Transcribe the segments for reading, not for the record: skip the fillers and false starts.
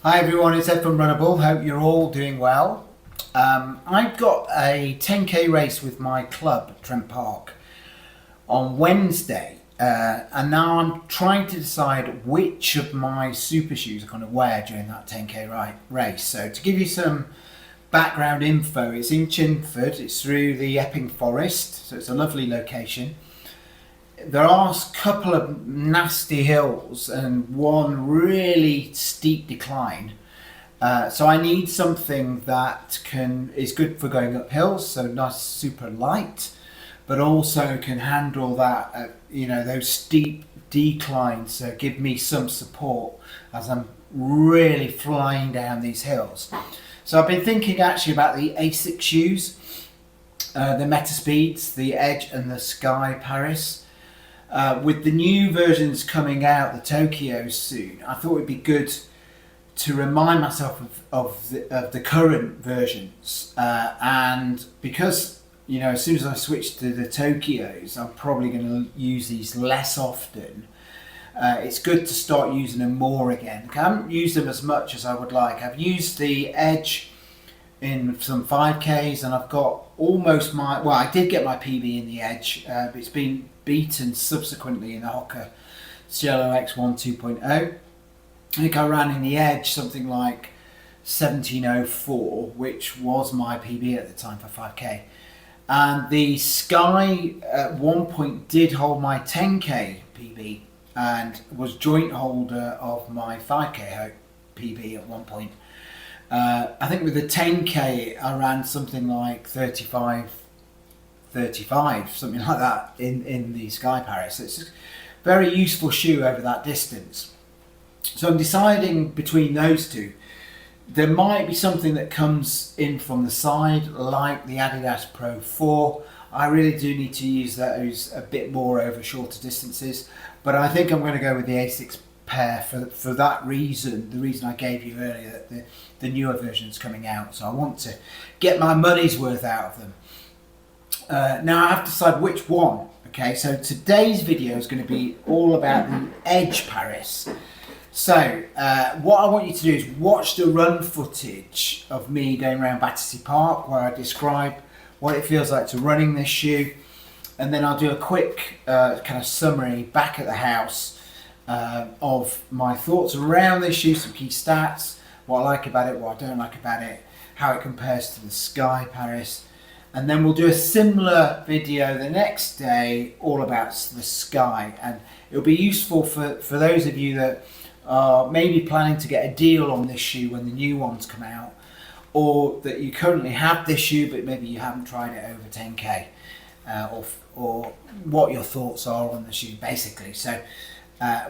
Hi everyone, it's Ed from Runnable. Hope you're all doing well. I've got a 10k race with my club at Trent Park on Wednesday, and now I'm trying to decide which of my super shoes I'm going to wear during that 10k race. So to give you some background info, it's in Chingford, it's through the Epping Forest, so it's a lovely location. There are a couple of nasty hills and one really steep decline, so I need something that is good for going up hills, so nice, super light, but also can handle that, those steep declines, so give me some support as I'm really flying down these hills. So I've been thinking actually about the Asics shoes, the Metaspeeds, the Edge and the Sky Paris. With the new versions coming out, the Tokyos soon, I thought it'd be good to remind myself of the current versions, and because as soon as I switch to the Tokyos, I'm probably going to use these less often. It's good to start using them more again. I haven't used them as much as I would like. I've used the Edge in some 5Ks, and I've got almost I did get my PB in the Edge, but it's been beaten subsequently in the Hoka Cielo X1 2.0. I think I ran in the Edge something like 1704, which was my PB at the time for 5K. And the Sky at one point did hold my 10K PB and was joint holder of my 5K PB at one point. I think with the 10K I ran something like 35, something like that in the Sky Paris. It's a very useful shoe over that distance. So I'm deciding between those two. There might be something that comes in from the side, like the Adidas Pro 4. I really do need to use those a bit more over shorter distances, but I think I'm going to go with the Asics pair for that reason, the reason I gave you earlier, that the newer version's coming out, so I want to get my money's worth out of them. Now I have to decide which one. Okay, so today's video is going to be all about the Edge Paris. So what I want you to do is watch the run footage of me going around Battersea Park, where I describe what it feels like to running this shoe, and then I'll do a quick kind of summary back at the house of my thoughts around this shoe, some key stats, what I like about it, what I don't like about it, how it compares to the Sky Paris. And then we'll do a similar video the next day all about the Sky, and it'll be useful for those of you that are maybe planning to get a deal on this shoe when the new ones come out, or that you currently have this shoe but maybe you haven't tried it over 10k, or what your thoughts are on the shoe basically. So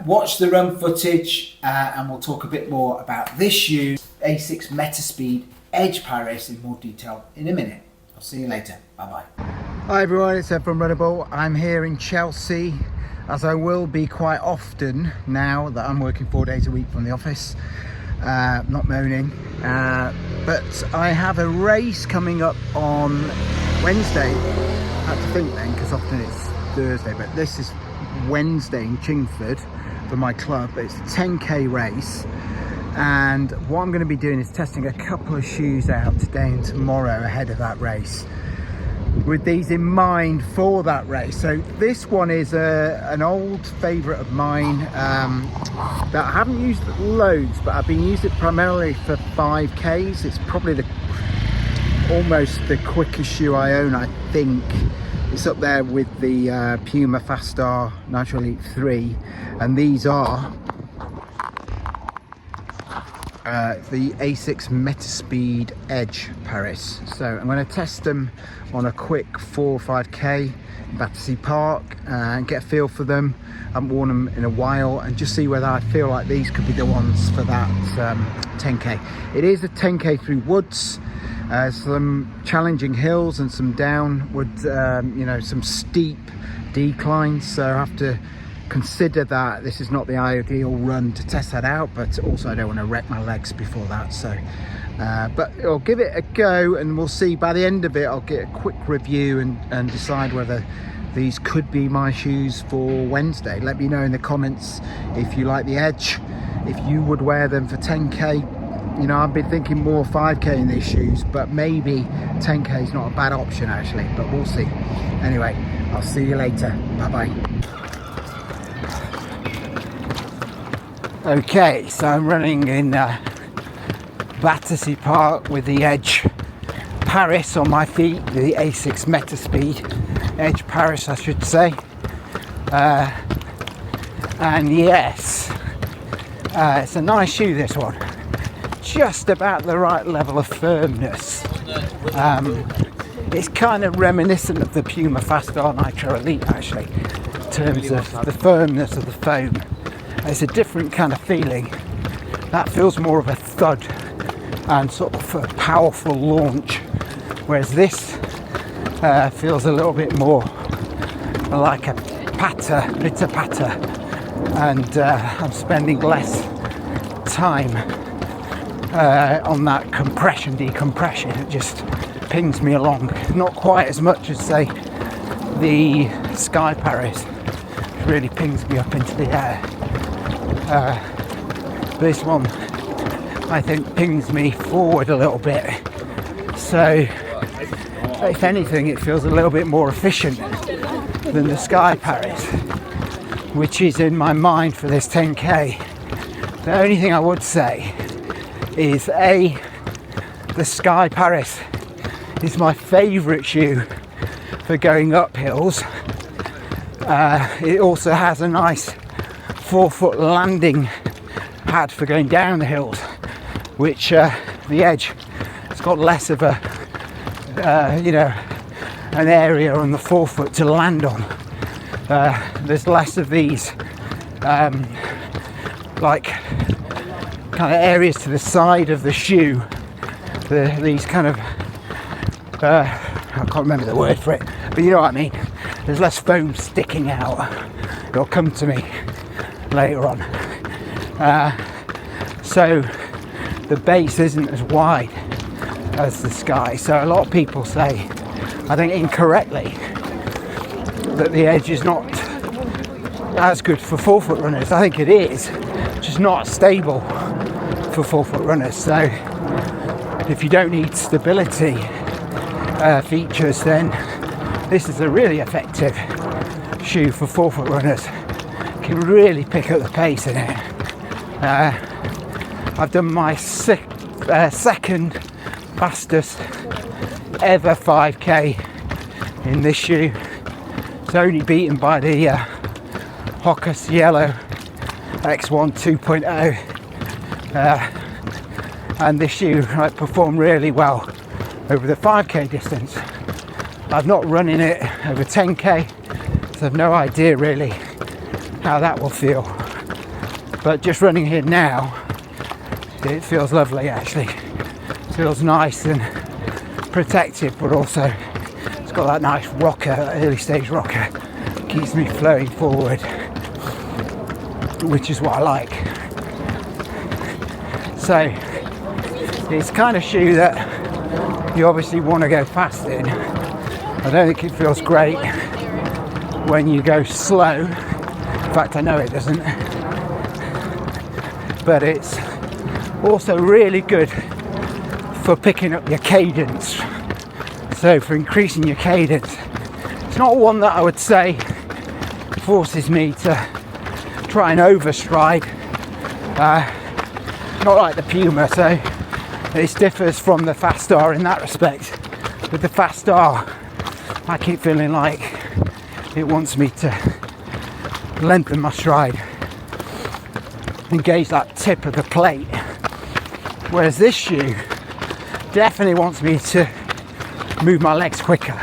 watch the run footage, and we'll talk a bit more about this shoe, Asics Metaspeed Edge Paris, in more detail in a minute. I'll see you later. Bye bye. Hi everyone, it's Ed from Runnable. I'm here in Chelsea, as I will be quite often now that I'm working 4 days a week from the office. Not moaning, but I have a race coming up on Wednesday. I have to think then, because often it's Thursday, but this is Wednesday in Chingford for my club. It's a 10k race, and what I'm going to be doing is testing a couple of shoes out today and tomorrow ahead of that race, with these in mind for that race. So this one is an old favourite of mine that I haven't used loads, but I've been using it primarily for 5Ks. It's probably almost the quickest shoe I own, I think. It's up there with the Puma Fastar Nitro Elite 3, and these are the Asics Metaspeed Edge Paris. So I'm going to test them on a quick 4 or 5k in Battersea Park and get a feel for them. I haven't worn them in a while, and just see whether I feel like these could be the ones for that 10k. It is a 10k through woods, some challenging hills and some downward, some steep declines, so I have to consider that this is not the ideal run to test that out, but also I don't want to wreck my legs before that. So but I'll give it a go, and we'll see. By the end of it I'll get a quick review and decide whether these could be my shoes for Wednesday. Let me know in the comments if you like the Edge, if you would wear them for 10k, You know, I've been thinking more 5k in these shoes, but maybe 10k is not a bad option actually, but we'll see. Anyway, I'll see you later. Bye bye. Okay, so I'm running in Battersea Park with the Edge Paris on my feet, the Asics Metaspeed Edge Paris, I should say. And yes, it's a nice shoe, this one. Just about the right level of firmness. It's kind of reminiscent of the Puma Fastar Nitro Elite actually, in terms of the firmness of the foam. It's a different kind of feeling. That feels more of a thud and sort of a powerful launch, whereas this feels a little bit more like a patter, pitter patter, and I'm spending less time on that compression, decompression. It just pings me along, not quite as much as say the Sky Paris, which really pings me up into the air. This one I think pings me forward a little bit, so if anything it feels a little bit more efficient than the Sky Paris, which is in my mind for this 10k. The only thing I would say is the Sky Paris is my favourite shoe for going up hills. It also has a nice 4-foot landing pad for going down the hills, which the Edge has got less of a an area on the 4-foot to land on. There's less of these like kind of areas to the side of the shoe, these kind of I can't remember the word for it, but you know what I mean. There's less foam sticking out. It'll come to me later on. So the base isn't as wide as the Sky, so a lot of people say, I think incorrectly, that the Edge is not as good for 4-foot runners. I think it is, just not stable for 4-foot runners. So if you don't need stability features, then this is a really effective shoe for 4-foot runners. You can really pick up the pace in it. I've done my second fastest ever 5k in this shoe. It's only beaten by the Hoka Cielo X1 2.0, and this shoe performed really well over the 5k distance. I've not run in it over 10k, so I've no idea really how that will feel, but just running here now, it feels lovely actually. It feels nice and protected, but also it's got that nice rocker, early stage rocker, keeps me flowing forward, which is what I like. So it's kind of shoe that you obviously want to go fast in. I don't think it feels great when you go slow. In fact, I know it doesn't. But it's also really good for picking up your cadence. So for increasing your cadence. It's not one that I would say forces me to try and overstride. Not like the Puma, so this differs from the Fastar in that respect. With the Fastar, I keep feeling like it wants me to lengthen my stride, engage that tip of the plate, whereas this shoe definitely wants me to move my legs quicker,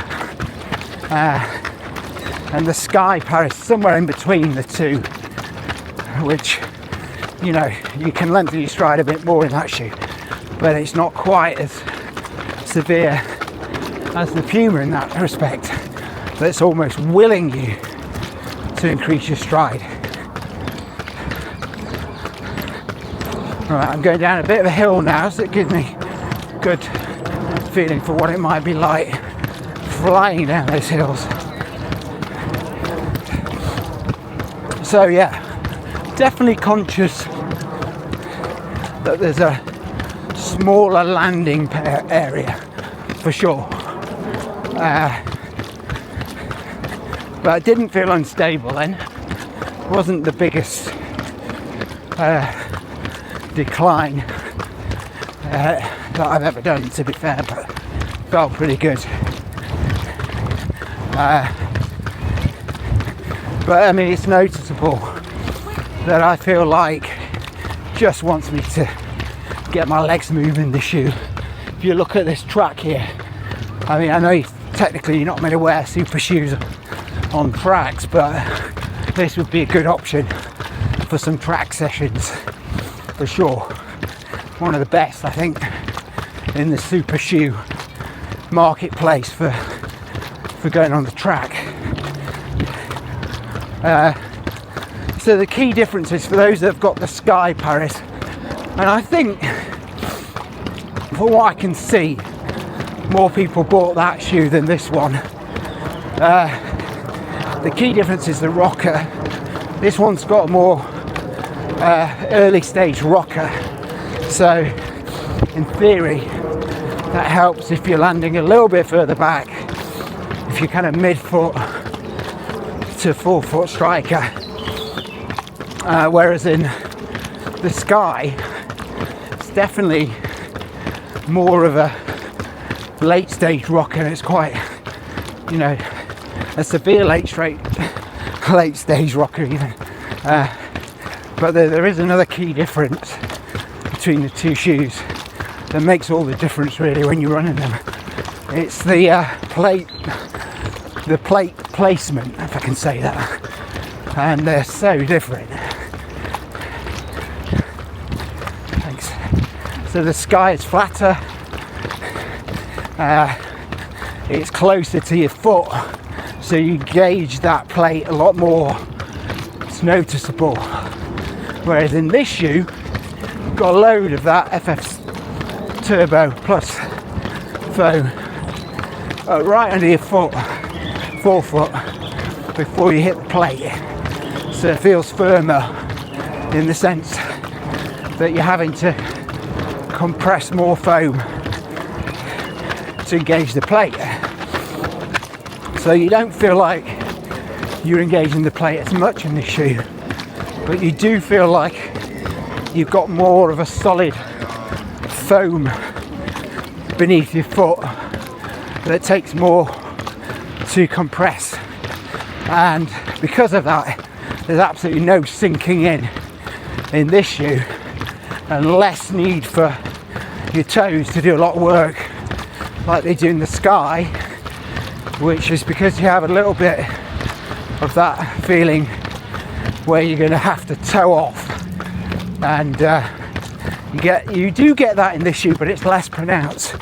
and the Sky Paris somewhere in between the two, which, you know, you can lengthen your stride a bit more in that shoe, but it's not quite as severe as the Puma in that respect, that's almost willing you to increase your stride. Right, I'm going down a bit of a hill now, so it gives me a good feeling for what it might be like flying down those hills. So yeah, definitely conscious that there's a smaller landing area for sure. But it didn't feel unstable then. It wasn't the biggest decline that I've ever done, to be fair, but felt pretty good. But I mean, it's noticeable that I feel like just wants me to get my legs moving, the shoe. If you look at this track here, I mean, I know technically you're not meant to wear super shoes on tracks, but this would be a good option for some track sessions for sure. One of the best, I think, in the super shoe marketplace for going on the track. So the key difference is for those that have got the Sky Paris, and I think from what I can see, more people bought that shoe than this one. The key difference is the rocker. This one's got a more early stage rocker, so in theory that helps if you're landing a little bit further back, if you're kind of mid-foot to forefoot striker, whereas in the Sky it's definitely more of a late stage rocker. It's quite, you know, a severe late stage rocker even, but there is another key difference between the two shoes that makes all the difference really when you're running them. It's the plate placement, if I can say that, and they're so different. Thanks. So the Sky is flatter, it's closer to your foot, so you gauge that plate a lot more. It's noticeable. Whereas in this shoe, you've got a load of that FF Turbo Plus foam right under your foot, forefoot, before you hit the plate. So it feels firmer in the sense that you're having to compress more foam to engage the plate. So you don't feel like you're engaging the plate as much in this shoe, but you do feel like you've got more of a solid foam beneath your foot that takes more to compress, and because of that there's absolutely no sinking in this shoe, and less need for your toes to do a lot of work like they do in the Sky, which is because you have a little bit of that feeling where you're going to have to toe off, and you do get that in this shoe, but it's less pronounced.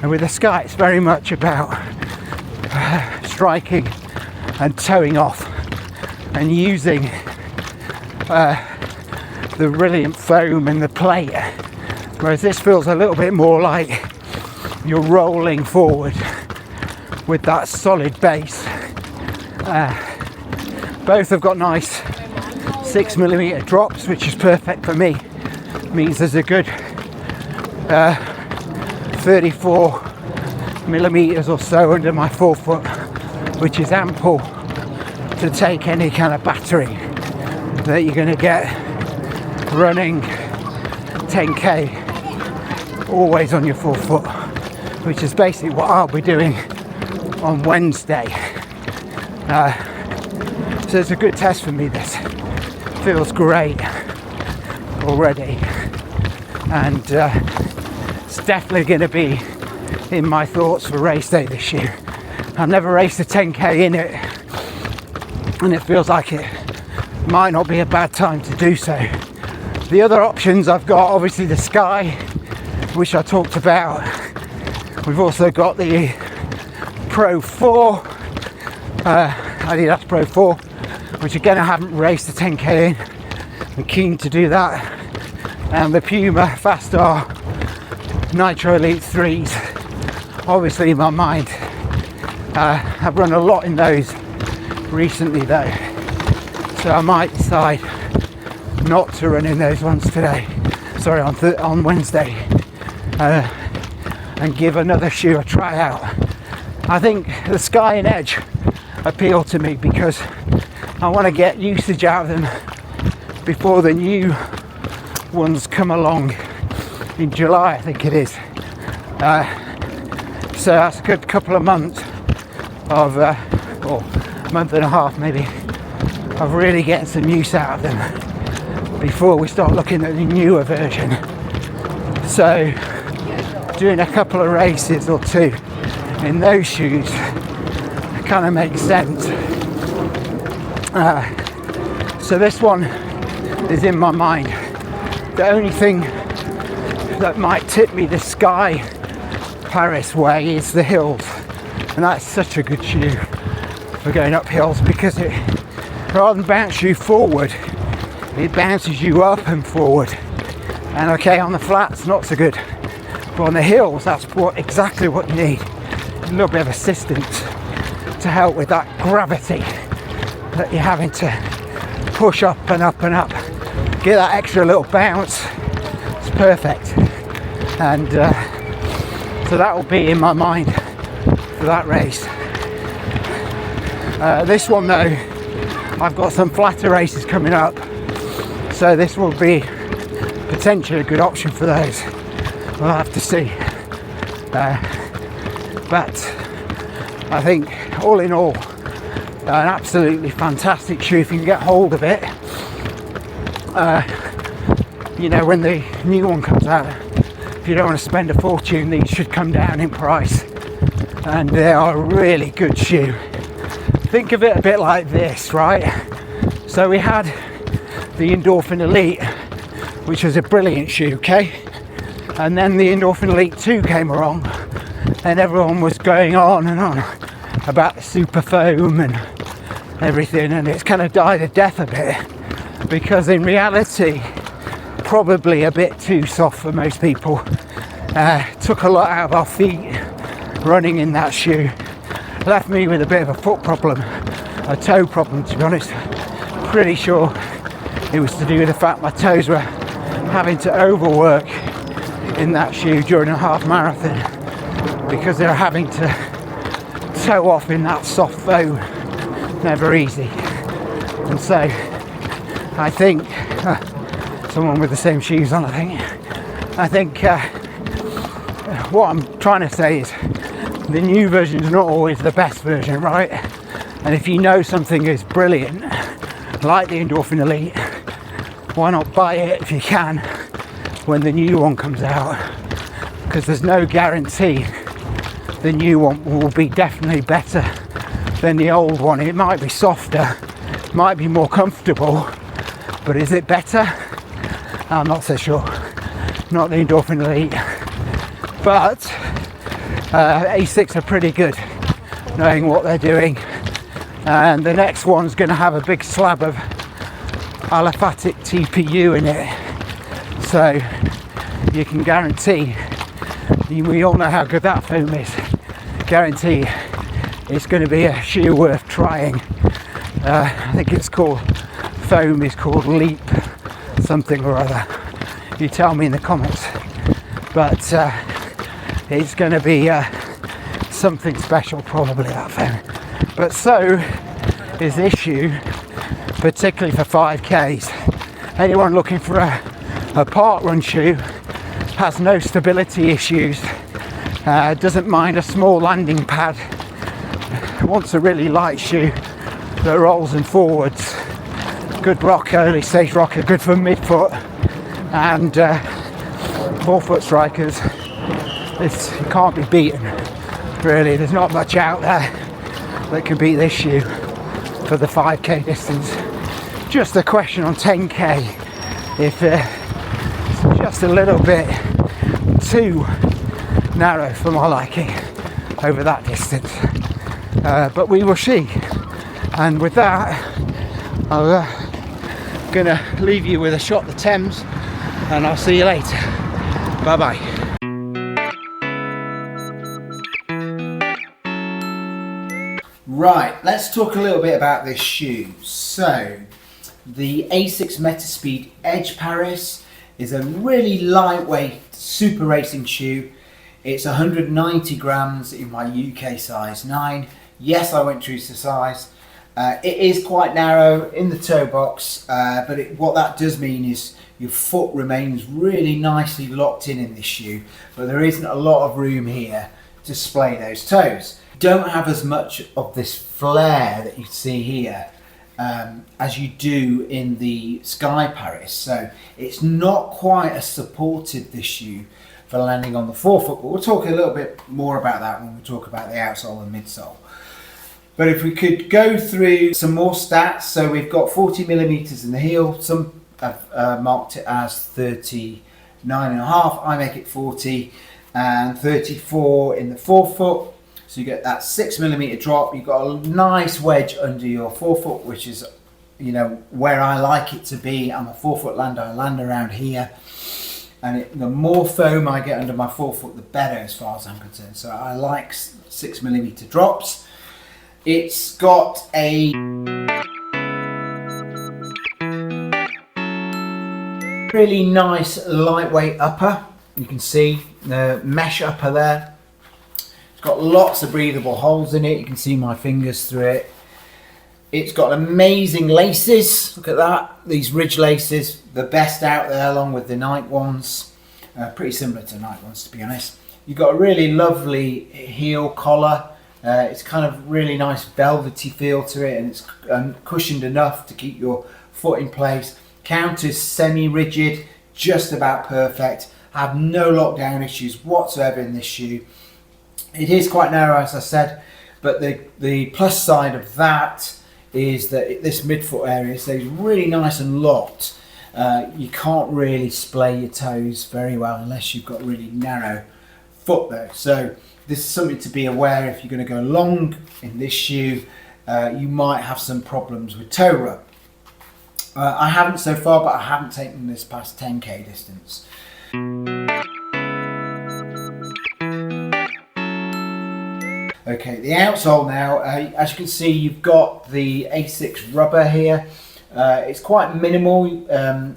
And with the Sky it's very much about striking and toeing off and using the brilliant foam and the plate, whereas this feels a little bit more like you're rolling forward with that solid base. Both have got nice 6mm drops, which is perfect for me. It means there's a good 34mm or so under my forefoot, which is ample to take any kind of battering that you're going to get running 10k always on your forefoot, which is basically what I'll be doing on Wednesday. So it's a good test for me. This feels great already, and it's definitely going to be in my thoughts for race day this year. I've never raced a 10k in it, and it feels like it might not be a bad time to do so. The other options I've got, obviously the Sky, which I talked about. We've also got the Pro 4, Adidas Pro 4, which again I haven't raced a 10k in. I'm keen to do that. And the Puma Fastar Nitro Elite 3s, obviously in my mind. I've run a lot in those recently though, so I might decide not to run in those ones today. Sorry, on Wednesday. and give another shoe a try out. I think the Sky and Edge appeal to me because I want to get usage out of them before the new ones come along in July, I think it is. So that's a good couple of months of, or month and a half maybe, of really getting some use out of them before we start looking at the newer version. So doing a couple of races or two in those shoes kind of makes sense. So this one is in my mind. The only thing that might tip me the Sky Paris way is the hills, and that's such a good shoe for going up hills because it, rather than bounce you forward, it bounces you up and forward. And okay, on the flats not so good, but on the hills that's exactly what you need. A little bit of assistance to help with that gravity that you're having to push up and up and up. Get that extra little bounce. It's perfect. And so that will be in my mind for that race. This one though, I've got some flatter races coming up, so this will be potentially a good option for those. We'll have to see. But I think all in all, an absolutely fantastic shoe if you can get hold of it. You know, when the new one comes out, if you don't want to spend a fortune, these should come down in price, and they are a really good shoe. Think of it a bit like this, right? So we had the Endorphin Elite, which was a brilliant shoe, okay? And then the Endorphin Elite 2 came along, and everyone was going on and on about the super foam and everything, and it's kind of died a death a bit because in reality probably a bit too soft for most people. Took a lot out of our feet running in that shoe, left me with a bit of a foot problem, a toe problem to be honest. Pretty sure it was to do with the fact my toes were having to overwork in that shoe during a half marathon because they're having to toe off in that soft foam. Never easy. And so I think someone with the same shoes on, I think what I'm trying to say is the new version is not always the best version, right? And if you know something is brilliant like the Endorphin Elite, why not buy it if you can when the new one comes out, because there's no guarantee the new one will be definitely better than the old one. It might be softer, might be more comfortable, but is it better? I'm not so sure. Not the Endorphin Elite, but Asics are pretty good knowing what they're doing, and the next one's going to have a big slab of aliphatic TPU in it, so you can guarantee, we all know how good that foam is, guarantee it's going to be a shoe worth trying. I think it's called, foam is called Leap something or other, you tell me in the comments, but it's going to be something special probably, that foam. But so is this shoe, particularly for 5Ks. Anyone looking for a park run shoe, has no stability issues, doesn't mind a small landing pad, wants a really light shoe that rolls in forwards, good rocker, early stage rocker, good for midfoot and forefoot Srikers. This can't be beaten really. There's not much out there that can beat this shoe for the 5K distance. Just a question on 10K if it's just a little bit too narrow for my liking over that distance, but we will see. And with that, I'm gonna leave you with a shot of the Thames, and I'll see you later. Bye bye. Right, let's talk a little bit about this shoe. So, the Asics Metaspeed Edge Paris is a really lightweight super racing shoe. It's 190 grams in my UK size 9. Yes, I went true to size. It is quite narrow in the toe box, but what that does mean is your foot remains really nicely locked in this shoe, but there isn't a lot of room here to splay those toes. You don't have as much of this flare that you see here as you do in the Sky Paris, so it's not quite as supportive, this shoe, for landing on the forefoot, but we'll talk a little bit more about that when we talk about the outsole and midsole. But if we could go through some more stats, so we've got 40 millimeters in the heel. Some have marked it as 39.5. I make it 40, and 34 in the forefoot. So you get that 6 millimeter drop. You've got a nice wedge under your forefoot, which is, you know, where I like it to be. I'm a forefoot lander. I land around here, and the more foam I get under my forefoot, the better, as far as I'm concerned. So I like 6 millimeter drops. It's got a really nice lightweight upper. You can see the mesh upper there. It's got lots of breathable holes in it. You can see my fingers through it. It's got amazing laces. Look at that. These ridge laces, the best out there, along with the Nike ones. Pretty similar to Nike ones, to be honest. You've got a really lovely heel collar. It's kind of really nice velvety feel to it, and it's cushioned enough to keep your foot in place. Counters semi-rigid, just about perfect. I have no lockdown issues whatsoever in this shoe. It is quite narrow, as I said, but the plus side of that is that this midfoot area stays really nice and locked. You can't really splay your toes very well unless you've got really narrow foot though. So this is something to be aware. If you're going to go long in this shoe, you might have some problems with toe rub. I haven't so far, but I haven't taken this past 10k distance. Okay, the outsole now, as you can see, you've got the Asics rubber here. It's quite minimal.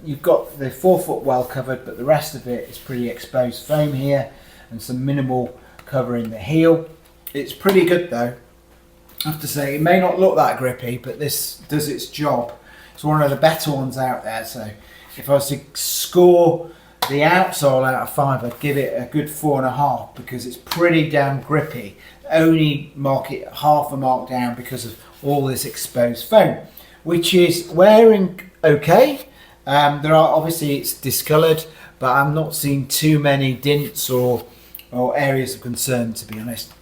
You've got the forefoot well covered, but the rest of it is pretty exposed foam here, and some minimal covering the heel. It's pretty good though, I have to say. It may not look that grippy, but this does its job. It's one of the better ones out there. So if I was to score the outsole out of 5, I'd give it a good 4.5, because it's pretty damn grippy. Only mark it half a mark down because of all this exposed foam, which is wearing okay. There are, obviously it's discoloured, but I'm not seeing too many dints or areas of concern, to be honest.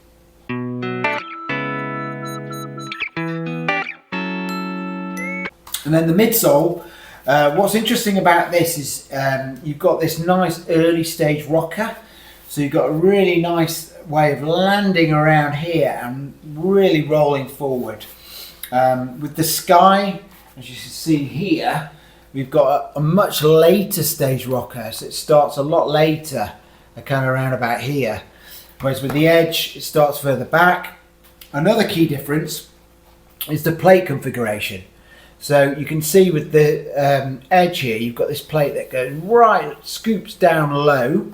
And then the midsole, what's interesting about this is you've got this nice early stage rocker. So you've got a really nice way of landing around here and really rolling forward. With the Sky, as you can see here, we've got a much later stage rocker. So it starts a lot later, kind of around about here. Whereas with the Edge, it starts further back. Another key difference is the plate configuration. So you can see with the Edge here, you've got this plate that goes right, scoops down low,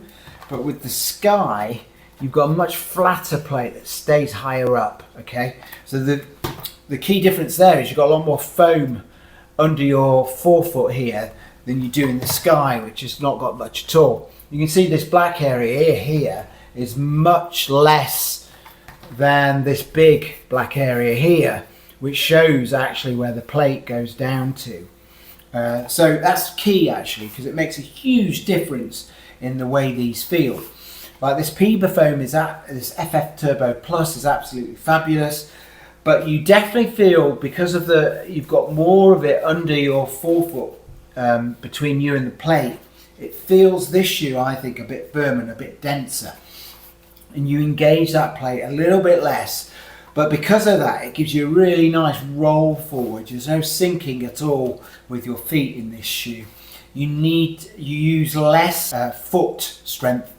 but with the Sky, you've got a much flatter plate that stays higher up, okay? So the key difference there is you've got a lot more foam under your forefoot here than you do in the Sky, which has not got much at all. You can see this black area here is much less than this big black area here, which shows actually where the plate goes down to. So that's key actually, because it makes a huge difference in the way these feel. Like this Piba foam this FF Turbo Plus is absolutely fabulous, but you definitely feel, because of you've got more of it under your forefoot between you and the plate, it feels, this shoe, I think, a bit firmer and a bit denser, and you engage that plate a little bit less. But because of that, it gives you a really nice roll forward. There's no sinking at all with your feet in this shoe. You use less foot strength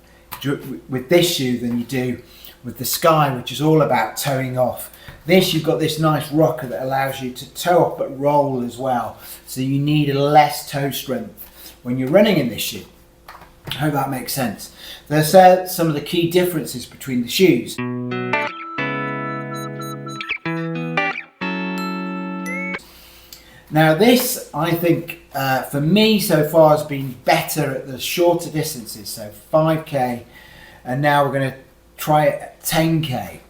with this shoe than you do with the Sky, which is all about toeing off. This, you've got this nice rocker that allows you to toe off but roll as well. So you need less toe strength when you're running in this shoe. I hope that makes sense. There's some of the key differences between the shoes. Now this, I think, for me so far has been better at the shorter distances, so 5k, and now we're going to try it at 10k,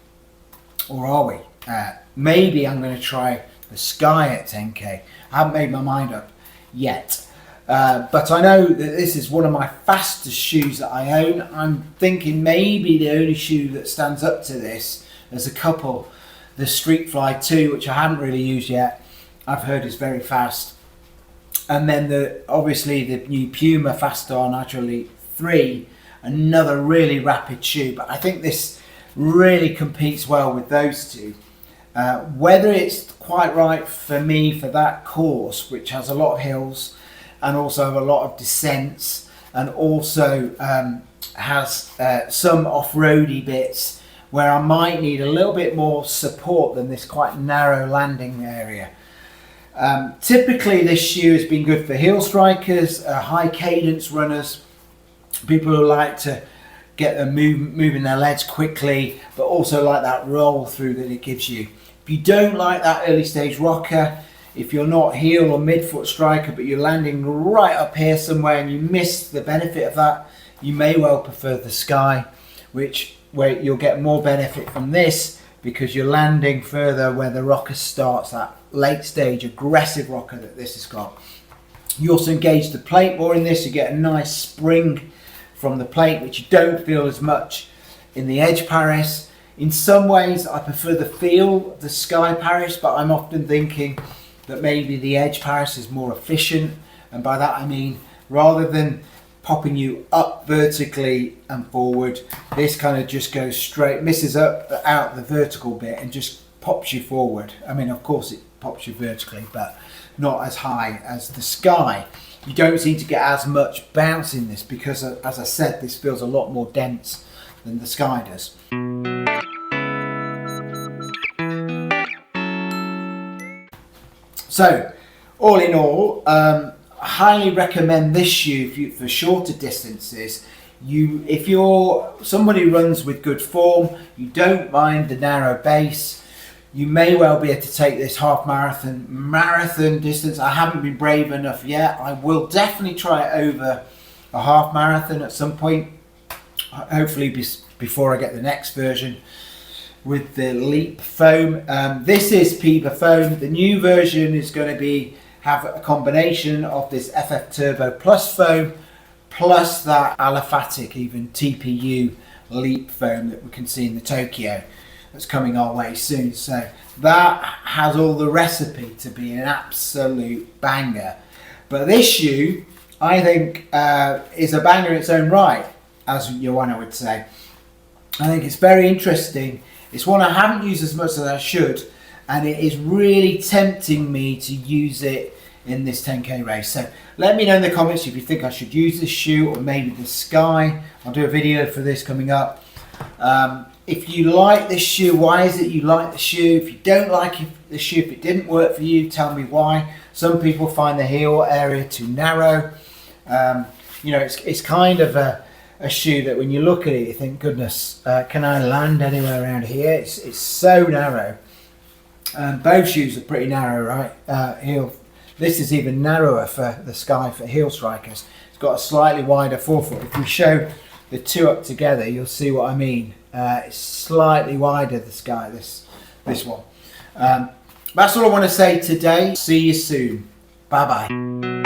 or are we? Maybe I'm going to try the Sky at 10k. I haven't made my mind up yet, but I know that this is one of my fastest shoes that I own. I'm thinking maybe the only shoe that stands up to this, there's a couple, the Street Fly 2, which I haven't really used yet, I've heard is very fast, and then obviously the new Puma Fastar Nitro Elite 3, another really rapid shoe. But I think this really competes well with those two. Whether it's quite right for me for that course, which has a lot of hills and also a lot of descents, and also has some off-roady bits where I might need a little bit more support than this quite narrow landing area. Typically this shoe has been good for heel strikers, high cadence runners, people who like to get them moving their legs quickly, but also like that roll through that it gives you. If you don't like that early stage rocker, if you're not heel or midfoot striker but you're landing right up here somewhere and you miss the benefit of that, you may well prefer the Sky, where you'll get more benefit from this because you're landing further where the rocker starts, that late stage aggressive rocker that this has got. You also engage the plate more in this, you get a nice spring from the plate, which you don't feel as much in the Edge Paris. In some ways I prefer the feel of the Sky Paris, but I'm often thinking that maybe the Edge Paris is more efficient, and by that I mean rather than popping you up vertically and forward, this kind of just goes straight, misses out the vertical bit and just pops you forward. I mean, of course it pops you vertically, but not as high as the Sky. You don't seem to get as much bounce in this because, as I said, this feels a lot more dense than the Sky does. So, all in all, I highly recommend this shoe for shorter distances. If you're somebody who runs with good form, you don't mind the narrow base, you may well be able to take this half marathon distance. I haven't been brave enough yet. I will definitely try it over a half marathon at some point, hopefully before I get the next version with the Leap foam. This is Puma foam. The new version is going to have a combination of this FF Turbo Plus foam plus that aliphatic, even TPU Leap foam that we can see in the Tokyo. That's coming our way soon. So that has all the recipe to be an absolute banger. But this shoe, I think, is a banger in its own right, as Joanna would say. I think it's very interesting. It's one I haven't used as much as I should, and it is really tempting me to use it in this 10k race. So let me know in the comments if you think I should use this shoe or maybe the Sky. I'll do a video for this coming up. If you like this shoe, why is it you like the shoe? If you don't like the shoe, if it didn't work for you, tell me why. Some people find the heel area too narrow. You know, it's kind of a shoe that when you look at it, you think, goodness, can I land anywhere around here? It's so narrow. Both shoes are pretty narrow, right? Heel. This is even narrower for the Sky for heel strikers. It's got a slightly wider forefoot. If we show the two up together, you'll see what I mean. It's slightly wider, the Sky, this one. That's all I want to say today. See you soon. Bye bye.